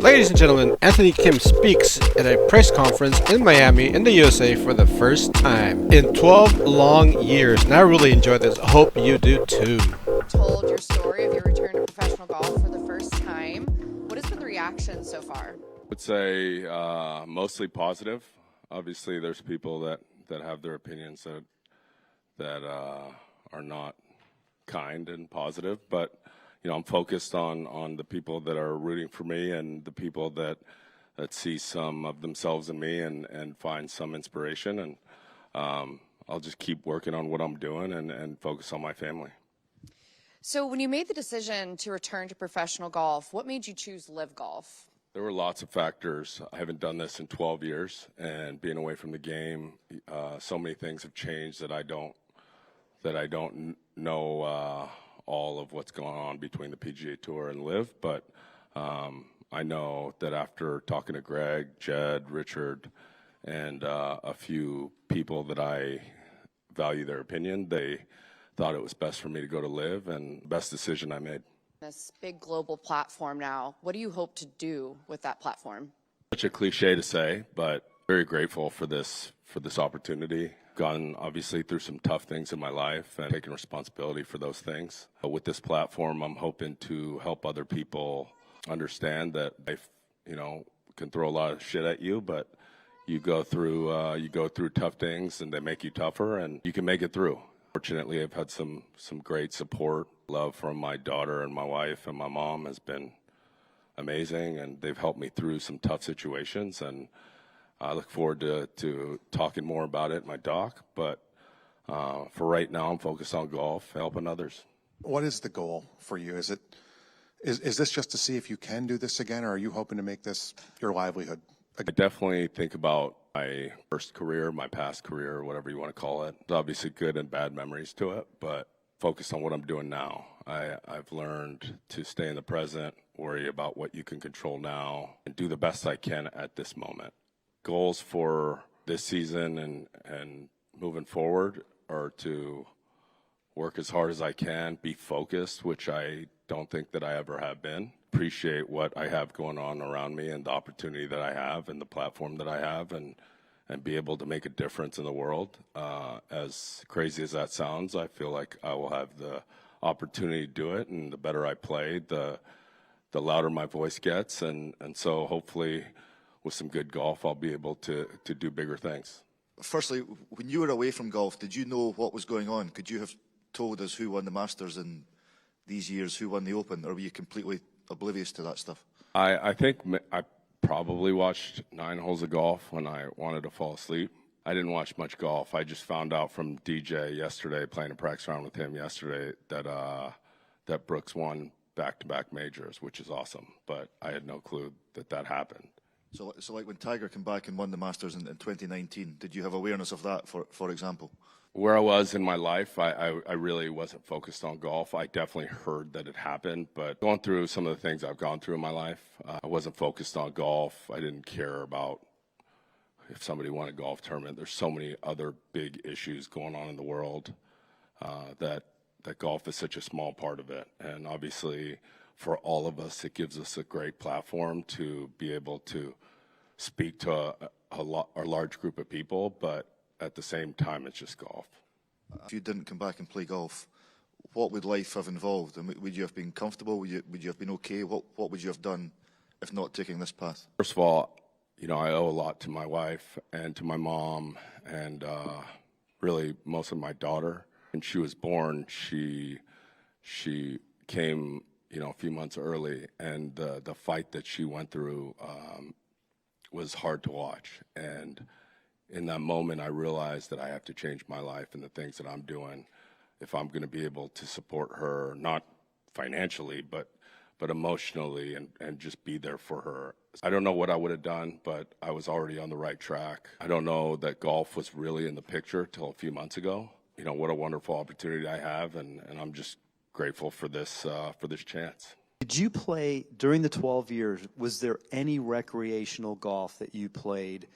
Ladies and gentlemen, Anthony Kim speaks at a press conference in Miami in the USA for the first time in 12 long years, and I really enjoyed this. I hope you do too. Told your story of your return to professional golf for the first time. What has been the reaction so far? I would say mostly positive. Obviously, there's people that have their opinions that are not kind and positive, but I'm focused on the people that are rooting for me and the people that see some of themselves in me and find some inspiration. And I'll just keep working on what I'm doing and focus on my family. So when you made the decision to return to professional golf, what made you choose LIV Golf? There were lots of factors. I haven't done this in 12 years, and being away from the game, so many things have changed that I don't know all of what's going on between the PGA Tour and LIV, but I know that after talking to Greg, Jed, Richard, and a few people that I value their opinion, they thought it was best for me to go to LIV, and the best decision I made. This big global platform now, what do you hope to do with that platform? Such a cliche to say, but very grateful for this opportunity. Gone obviously through some tough things in my life and taking responsibility for those things. But with this platform, I'm hoping to help other people understand that life, can throw a lot of shit at you, but you go through tough things and they make you tougher, and you can make it through. Fortunately, I've had some great support. Love from my daughter and my wife and my mom has been amazing, and they've helped me through some tough situations, and I look forward to talking more about it in my doc, but for right now, I'm focused on golf, helping others. What is the goal for you? Is this just to see if you can do this again, or are you hoping to make this your livelihood? I definitely think about my first career, my past career, whatever you want to call it. There's obviously good and bad memories to it, but focused on what I'm doing now. I've learned to stay in the present, worry about what you can control now, and do the best I can at this moment. Goals for this season and moving forward are to work as hard as I can, be focused, which I don't think that I ever have been. Appreciate what I have going on around me and the opportunity that I have and the platform that I have, and be able to make a difference in the world. As crazy as that sounds, I feel like I will have the opportunity to do it, and the better I play, the louder my voice gets, and so hopefully with some good golf, I'll be able to do bigger things. Firstly, when you were away from golf, did you know what was going on? Could you have told us who won the Masters in these years, who won the Open, or were you completely oblivious to that stuff? I think I probably watched 9 holes of golf when I wanted to fall asleep. I didn't watch much golf. I just found out from DJ yesterday, playing a practice round with him yesterday, that Brooks won back-to-back majors, which is awesome. But I had no clue that happened. So like when Tiger came back and won the Masters in 2019, did you have awareness of that, for example? Where I was in my life, I really wasn't focused on golf. I definitely heard that it happened, but going through some of the things I've gone through in my life, I wasn't focused on golf. I didn't care about if somebody won a golf tournament. There's so many other big issues going on in the world that golf is such a small part of it. And obviously, for all of us, it gives us a great platform to be able to speak to a large group of people, but at the same time, it's just golf. If you didn't come back and play golf, what would life have involved? And would you have been comfortable? Would you have been okay? What would you have done if not taking this path? First of all, I owe a lot to my wife and to my mom, and really most of my daughter. When she was born, she came a few months early, and the fight that she went through was hard to watch. And in that moment, I realized that I have to change my life and the things that I'm doing if I'm going to be able to support her, not financially, but emotionally, and just be there for her. I don't know what I would have done, but I was already on the right track. I don't know that golf was really in the picture till a few months ago. What a wonderful opportunity I have, and I'm just grateful for this chance. Did you play during the 12 years? Was there any recreational golf that you played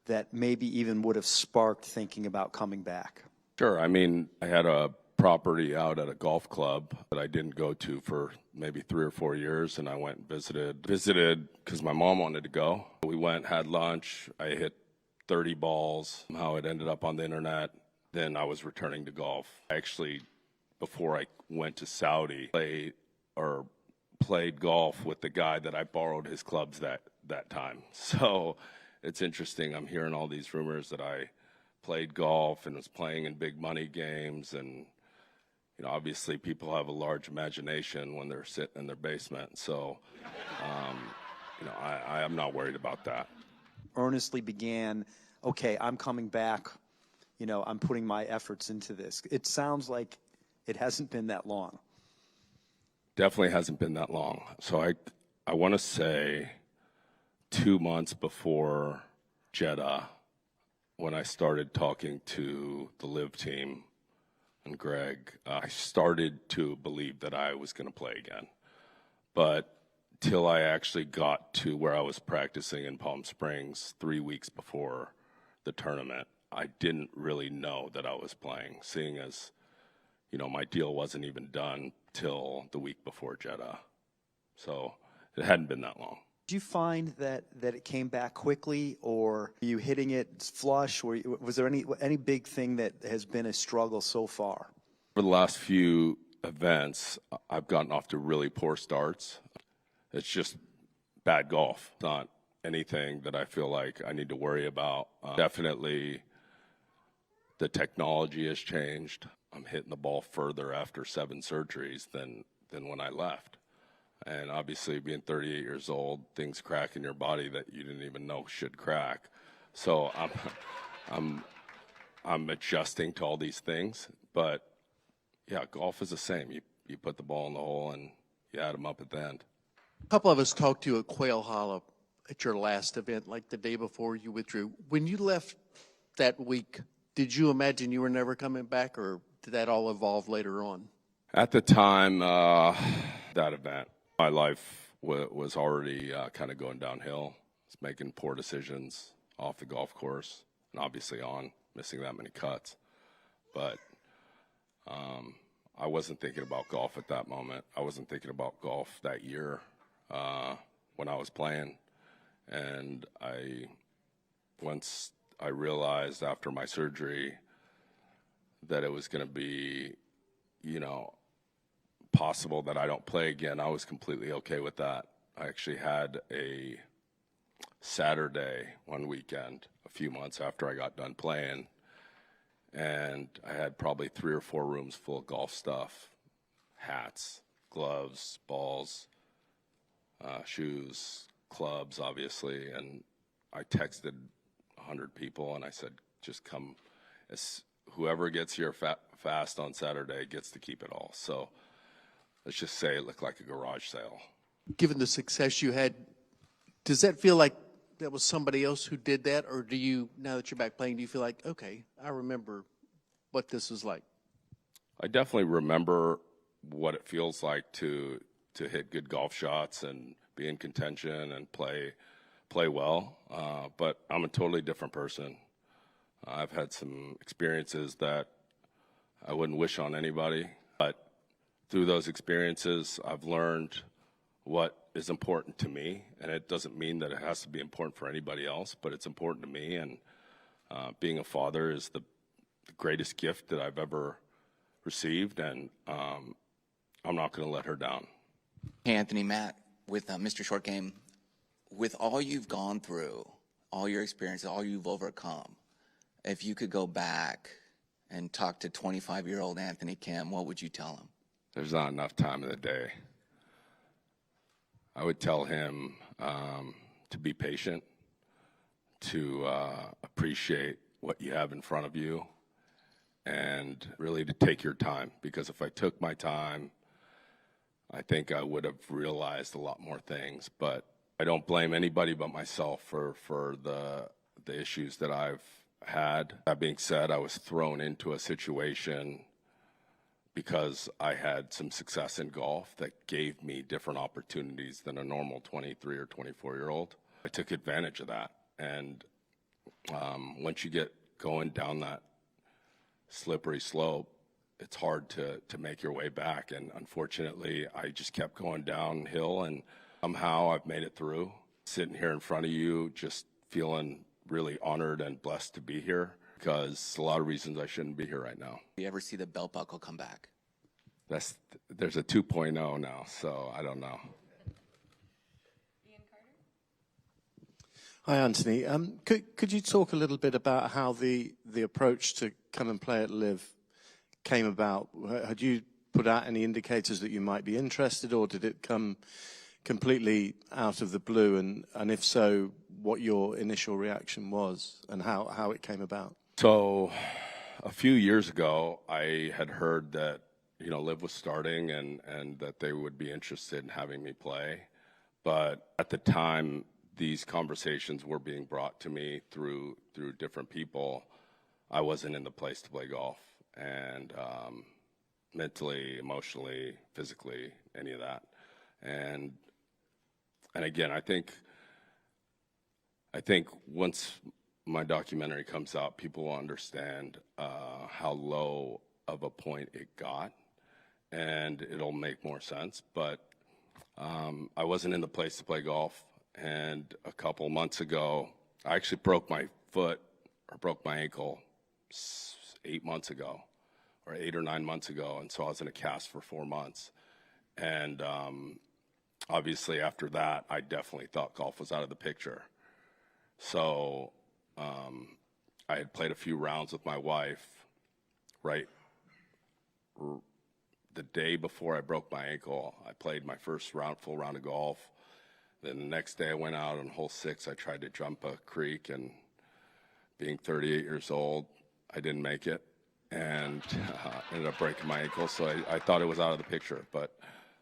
that maybe even would have sparked thinking about coming back? Sure. I mean, I had a property out at a golf club that I didn't go to for maybe 3 or 4 years, and I went and visited because my mom wanted to go. We went, had lunch. I hit 30 balls. How it ended up on the internet. Then I was returning to golf. I actually, before I went to Saudi, played golf with the guy that I borrowed his clubs that time. So it's interesting. I'm hearing all these rumors that I played golf and was playing in big money games, and you know, obviously people have a large imagination when they're sitting in their basement. So, you know, I am not worried about that. Earnestly began, okay, I'm coming back. You know, I'm putting my efforts into this. It sounds like it hasn't been that long. Definitely hasn't been that long. So I want to say 2 months before Jeddah, when I started talking to the LIV team and Greg, I started to believe that I was going to play again. But till I actually got to where I was practicing in Palm Springs 3 weeks before the tournament, I didn't really know that I was playing, seeing as, you know, my deal wasn't even done till the week before Jeddah. So it hadn't been that long. Did you find that it came back quickly, or were you hitting it flush? Was there any big thing that has been a struggle so far? For the last few events, I've gotten off to really poor starts. It's just bad golf, not anything that I feel like I need to worry about. Definitely the technology has changed. I'm hitting the ball further after 7 surgeries than when I left. And obviously, being 38 years old, things crack in your body that you didn't even know should crack. So I'm adjusting to all these things. But yeah, golf is the same. You put the ball in the hole and you add them up at the end. A couple of us talked to you at Quail Hollow at your last event, like the day before you withdrew. When you left that week, did you imagine you were never coming back, or did that all evolve later on? At the time, that event, my life was already kind of going downhill. I was making poor decisions off the golf course and obviously on, missing that many cuts. But I wasn't thinking about golf at that moment. I wasn't thinking about golf that year when I was playing. And once I realized after my surgery that it was going to be, you know, possible that I don't play again, I was completely okay with that. I actually had a Saturday one weekend a few months after I got done playing, and I had probably 3 or 4 rooms full of golf stuff, hats, gloves, balls, shoes, clubs, obviously, and I texted 100 people and I said, just come. Whoever gets here fast on Saturday gets to keep it all. So let's just say it looked like a garage sale. Given the success you had, does that feel like that was somebody else who did that? Or do you, now that you're back playing, do you feel like, okay, I remember what this is like? I definitely remember what it feels like to hit good golf shots and be in contention and play well. But I'm a totally different person. I've had some experiences that I wouldn't wish on anybody, but through those experiences, I've learned what is important to me, and it doesn't mean that it has to be important for anybody else, but it's important to me, and being a father is the greatest gift that I've ever received, and I'm not going to let her down. Hey, Anthony, Matt, with Mr. Short Game, with all you've gone through, all your experiences, all you've overcome, if you could go back and talk to 25-year-old Anthony Kim, what would you tell him? There's not enough time in the day. I would tell him to be patient, to appreciate what you have in front of you, and really to take your time. Because if I took my time, I think I would have realized a lot more things. But I don't blame anybody but myself for the issues that I've had. That being said, I was thrown into a situation because I had some success in golf that gave me different opportunities than a normal 23 or 24-year-old. I took advantage of that. And once you get going down that slippery slope, it's hard to make your way back. And unfortunately, I just kept going downhill, and somehow I've made it through. Sitting here in front of you, just feeling really honored and blessed to be here, because a lot of reasons I shouldn't be here right now. Do you ever see the belt buckle come back? There's a 2.0 now, so I don't know. Hi, Anthony. Could you talk a little bit about how the approach to come and play at LIV came about? Had you put out any indicators that you might be interested, or did it come completely out of the blue? And if so, what your initial reaction was and how it came about? So a few years ago, I had heard that, LIV was starting and that they would be interested in having me play. But at the time, these conversations were being brought to me through different people. I wasn't in the place to play golf, and mentally, emotionally, physically, any of that. And again, I think once my documentary comes out, people will understand how low of a point it got, and it'll make more sense. But I wasn't in the place to play golf. And a couple months ago, I actually broke my ankle 8 months ago, or 8 or 9 months ago. And so I was in a cast for 4 months. And obviously after that, I definitely thought golf was out of the picture. So I had played a few rounds with my wife, right? The day before I broke my ankle, I played my first full round of golf. Then the next day I went out on hole 6. I tried to jump a creek, and being 38 years old, I didn't make it, and ended up breaking my ankle. So I thought it was out of the picture. But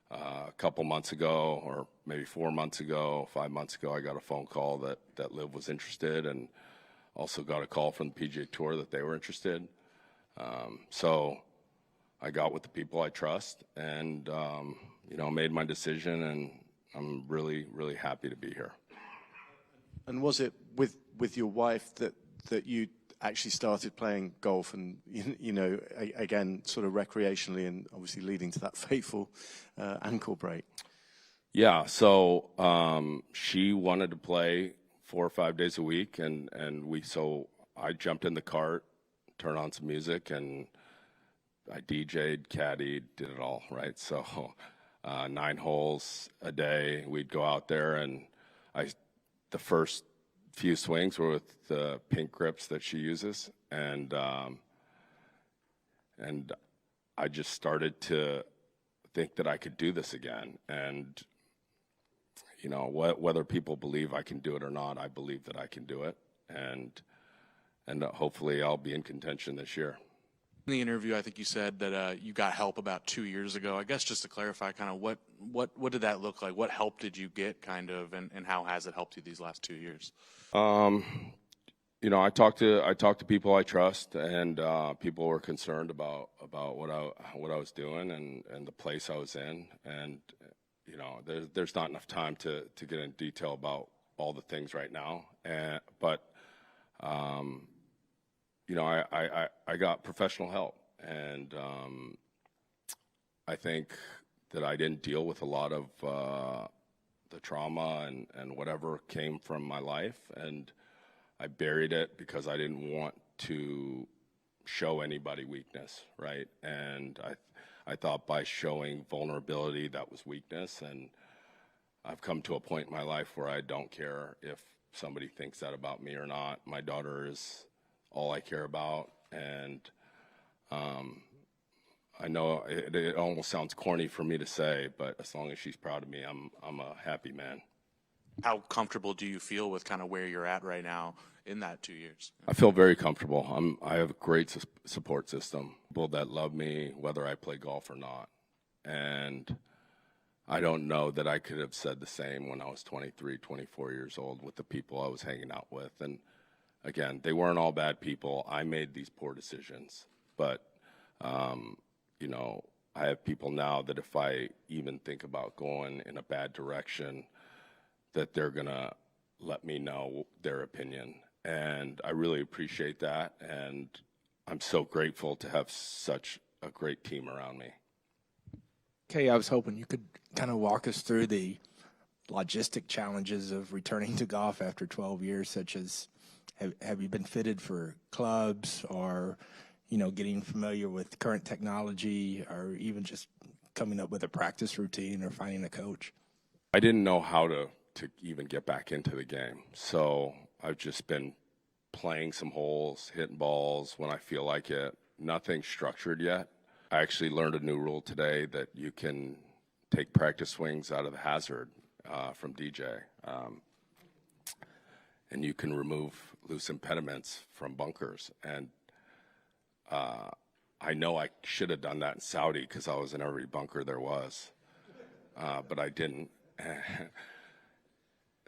a couple months ago, or maybe 4 months ago, 5 months ago, I got a phone call that LIV was interested, and also got a call from the PGA Tour that they were interested. So I got with the people I trust, and made my decision, and I'm really, really happy to be here. And was it with your wife that you actually started playing golf, and again, sort of recreationally, and obviously leading to that fateful ankle break? Yeah. So she wanted to play 4 or 5 days a week, and so I jumped in the cart, turned on some music, and I DJ'd, caddied, did it all, right? So 9 holes a day, we'd go out there, and the first few swings were with the pink grips that she uses, and I just started to think that I could do this again. And whether people believe I can do it or not, I believe that I can do it, and hopefully I'll be in contention this year. In the interview, I think you said that you got help about 2 years ago. I guess just to clarify, kind of what did that look like? What help did you get, kind of, and how has it helped you these last 2 years? I talked to people I trust, and people were concerned about what I was doing and the place I was in, and there's not enough time to get in detail about all the things right now, but I got professional help, and I think that I didn't deal with a lot of the trauma and whatever came from my life, and I buried it because I didn't want to show anybody weakness, right? And I thought by showing vulnerability, that was weakness, and I've come to a point in my life where I don't care if somebody thinks that about me or not. My daughter is all I care about, and I know it almost sounds corny for me to say, but as long as she's proud of me, I'm a happy man. How comfortable do you feel with kind of where you're at right now in that 2 years? I feel very comfortable. I have a great support system, people that love me whether I play golf or not, and I don't know that I could have said the same when I was 23, 24 years old with the people I was hanging out with. And again, they weren't all bad people. I made these poor decisions, but I have people now that if I even think about going in a bad direction, that they're gonna let me know their opinion, and I really appreciate that. And I'm so grateful to have such a great team around me. Kay, I was hoping you could kind of walk us through the logistic challenges of returning to golf after 12 years, such as have you been fitted for clubs, or getting familiar with current technology, or even just coming up with a practice routine or finding a coach? I didn't know how to even get back into the game, so I've just been playing some holes, hitting balls when I feel like it. Nothing structured yet. I actually learned a new rule today that you can take practice swings out of the hazard from DJ, and you can remove loose impediments from bunkers. And I know I should have done that in Saudi because I was in every bunker there was, but I didn't.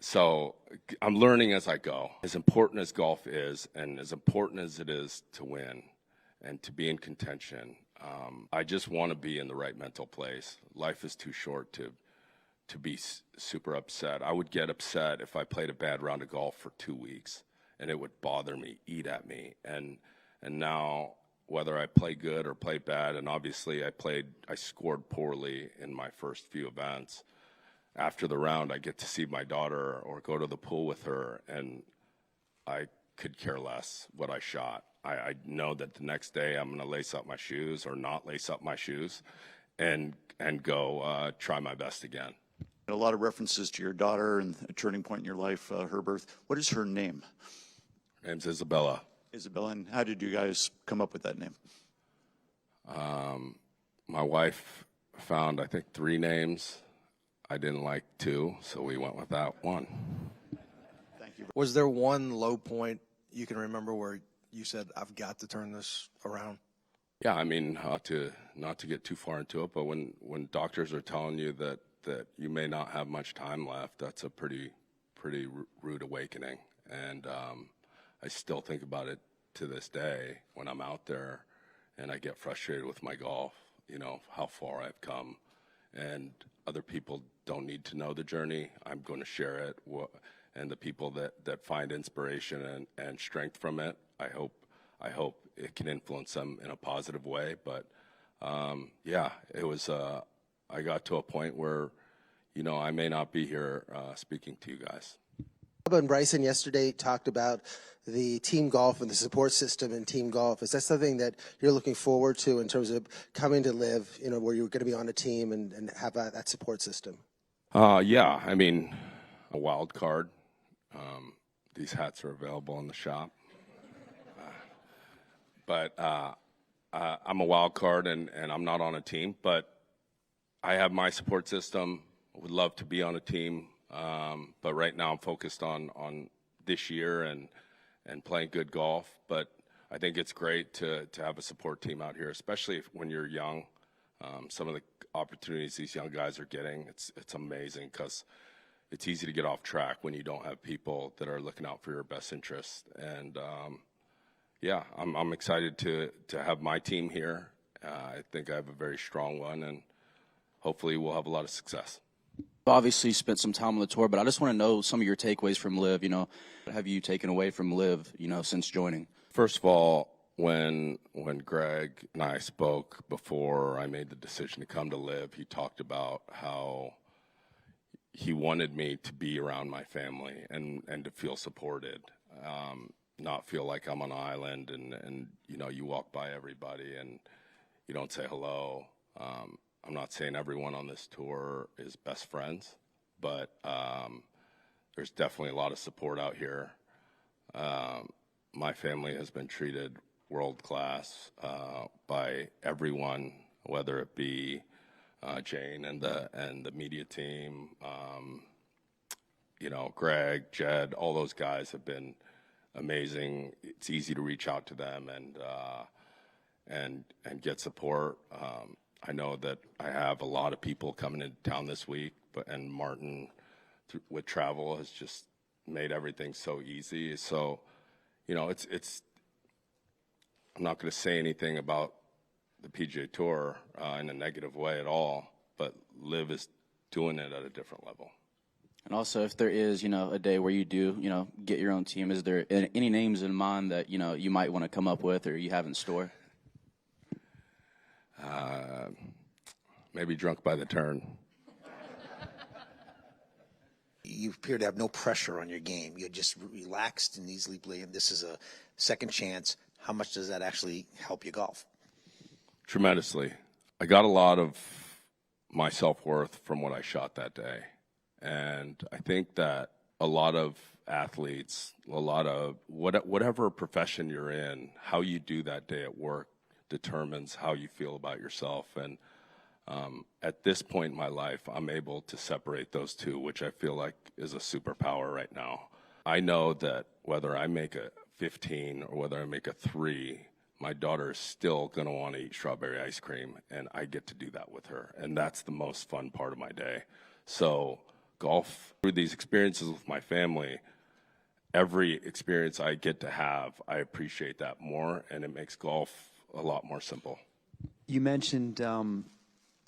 So I'm learning as I go. As important as golf is, and as important as it is to win and to be in contention, I just want to be in the right mental place. Life is too short to be super upset. I would get upset if I played a bad round of golf for 2 weeks, and it would bother me, eat at me. And now, whether I play good or play bad, and obviously I scored poorly in my first few events. After the round, I get to see my daughter or go to the pool with her, and I could care less what I shot. I know that the next day I'm going to lace up my shoes or not lace up my shoes and go try my best again. A lot of references to your daughter and a turning point in your life, her birth. What is her name? Her name's Isabella. Isabella, and how did you guys come up with that name? My wife found, I think, 3 names. I didn't like 2, so we went with that one. Thank you. Was there one low point you can remember where you said, I've got to turn this around? Yeah, I mean, not to get too far into it, but when doctors are telling you that you may not have much time left, that's a pretty rude awakening. And I still think about it to this day when I'm out there and I get frustrated with my golf, how far I've come. And other people don't need to know the journey. I'm going to share it. And the people that find inspiration and strength from it, I hope it can influence them in a positive way. But yeah, it was, I got to a point where, I may not be here speaking to you guys. Bob and Bryson yesterday talked about the team golf and the support system in team golf. Is that something that you're looking forward to in terms of coming to LIV, where you're going to be on a team and have that support system? Yeah, I mean, a wild card. These hats are available in the shop. But I'm a wild card and I'm not on a team, but I have my support system. I would love to be on a team. But right now I'm focused on this year and playing good golf. But I think it's great to have a support team out here, especially when you're young. Some of the opportunities these young guys are getting, it's amazing because it's easy to get off track when you don't have people that are looking out for your best interests. And yeah, I'm excited to have my team here. I think I have a very strong one, and hopefully we'll have a lot of success. Obviously, you spent some time on the tour, but I just want to know some of your takeaways from LIV. What have you taken away from LIV, since joining? First of all, when Greg and I spoke before I made the decision to come to LIV, he talked about how he wanted me to be around my family and to feel supported, not feel like I'm on an island and you walk by everybody and you don't say hello. I'm not saying everyone on this tour is best friends, but there's definitely a lot of support out here. My family has been treated world class by everyone, whether it be Jane and the media team, Greg, Jed, all those guys have been amazing. It's easy to reach out to them and get support. I know that I have a lot of people coming into town this week, and Martin with travel has just made everything so easy. So, it's I'm not going to say anything about the PGA Tour in a negative way at all, but LIV is doing it at a different level. And also, if there is, a day where you do, get your own team, is there any names in mind that, you might want to come up with or you have in store? maybe drunk by the turn. You appear to have no pressure on your game. You're just relaxed and easily playing. This is a second chance. How much does that actually help you golf? Tremendously. I got a lot of my self-worth from what I shot that day. And I think that a lot of athletes, a lot of whatever profession you're in, how you do that day at work determines how you feel about yourself. And at this point in my life, I'm able to separate those two, which I feel like is a superpower right now. I know that whether I make a 15 or whether I make a 3, my daughter is still going to want to eat strawberry ice cream, and I get to do that with her. And that's the most fun part of my day. So golf, through these experiences with my family, every experience I get to have, I appreciate that more, and it makes golf a lot more simple. You mentioned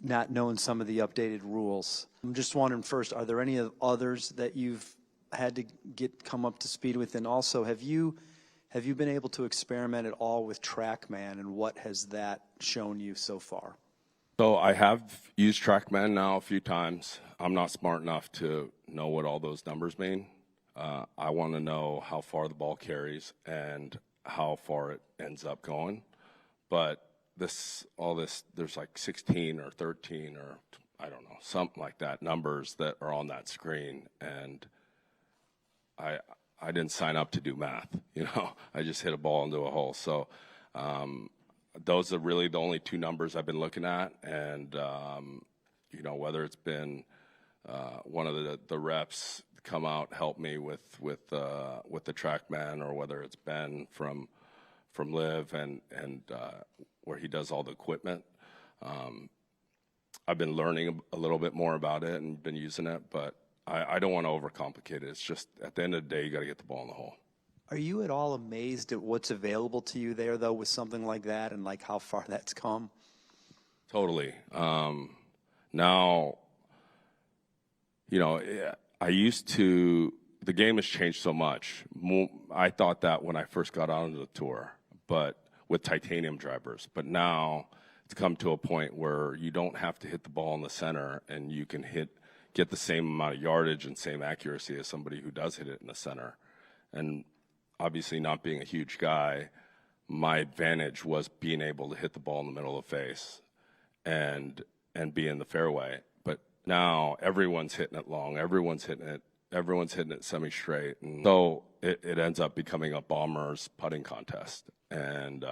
not knowing some of the updated rules. I'm just wondering first, are there any others that you've had to come up to speed with? And also, have you been able to experiment at all with Trackman, and what has that shown you so far? So I have used Trackman now a few times. I'm not smart enough to know what all those numbers mean. I want to know how far the ball carries and how far it ends up going. But there's like 16 or 13 or I don't know, something like that, numbers that are on that screen. And I didn't sign up to do math, I just hit a ball into a hole. So those are really the only 2 numbers I've been looking at. And, whether it's been one of the reps come out, help me with the Trackman, or whether it's Ben from LIV and where he does all the equipment. I've been learning a little bit more about it and been using it, but I don't want to overcomplicate it. It's just at the end of the day, you got to get the ball in the hole. Are you at all amazed at what's available to you there, though, with something like that, and like how far that's come? Totally. Now, I used to, the game has changed so much. I thought that when I first got onto the tour, but with titanium drivers. But now it's come to a point where you don't have to hit the ball in the center, and you can get the same amount of yardage and same accuracy as somebody who does hit it in the center. And obviously, not being a huge guy, my advantage was being able to hit the ball in the middle of the face and be in the fairway. But now everyone's hitting it long, everyone's hitting it semi-straight, and so it ends up becoming a bomber's putting contest. And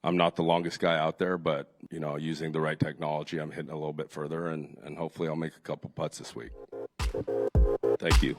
I'm not the longest guy out there, but using the right technology, I'm hitting a little bit further, and hopefully I'll make a couple putts this week. Thank you.